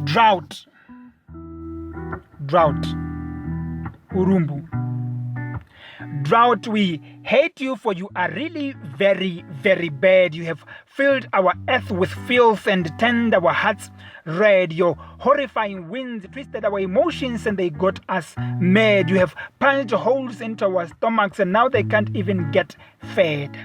Drought. Urumbu. Drought, we hate you, for you are really very, very bad. You have filled our earth with filth and turned our hearts red. Your horrifying winds twisted our emotions and they got us mad. You have punched holes into our stomachs and now they can't even get fed.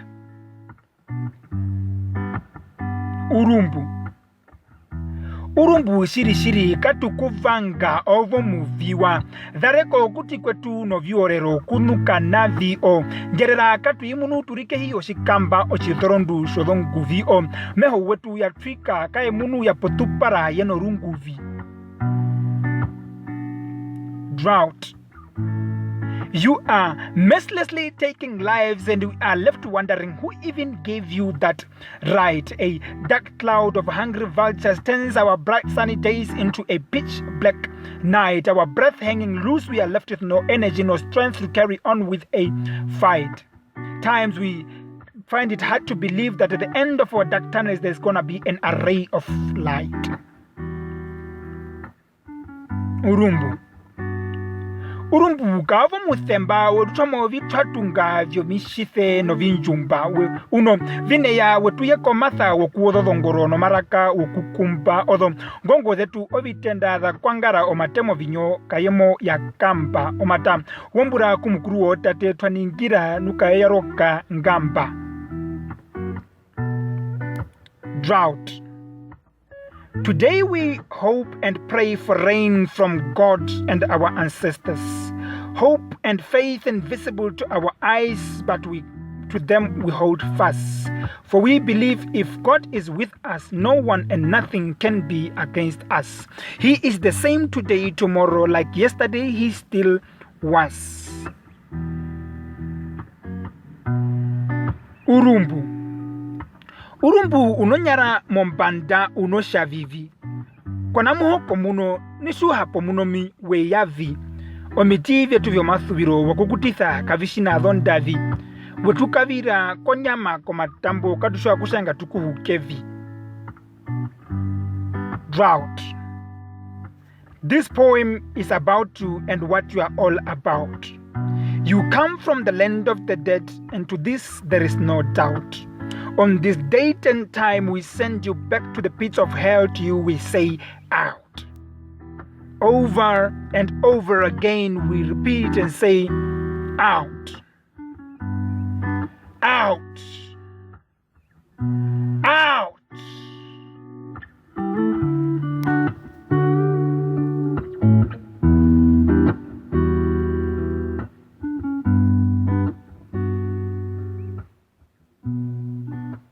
Urumbu shiri katukuvanga ovo muviwa dhareko kuti kwetu no viorero kunuka navi o ngerera katu imunu turike hiyo shikamba ochidhorondu shodonguvi o meho wetu ya trika kae munu ya potupara yeno runguvi. Drought. You are mercilessly taking lives and we are left wondering who even gave you that right. A dark cloud of hungry vultures turns our bright sunny days into a pitch black night. Our breath hanging loose, we are left with no energy, no strength to carry on with a fight. Times we find it hard to believe that at the end of our dark tunnels there's gonna be an array of light. Urumbu gavo muthemba wetuchamo vitwatunga vyo mishithe no vinjumba uno vine ya wetu yeko matha wokuodhodongoro no maraka wokukumba odho ngongo zetu ovitenda dha kwangara omatemo vinyo kayemo ya kamba omata wombura kumukuru otate twaningira nukayaroka ngamba. Drought. Today we hope and pray for rain from God and our ancestors. Hope and faith invisible to our eyes, but to them we hold fast. For we believe if God is with us, no one and nothing can be against us. He is the same today, tomorrow, like yesterday he still was. Urumbu unonyara mombanda unoshavivi. Kona muhoko muno nishuhapo muno mi weyavi. Omiti vyetu vyo mathubiro wakukutitha kavishina dhondavi. Wetu kavira konyama komatambo katusha kushanga tukuhu kevi. Drought. This poem is about you and what you are all about. You come from the land of the dead, and to this there is no doubt. On this date and time we send you back to the pits of hell. To you we say out. Over and over again we repeat and say out. Out.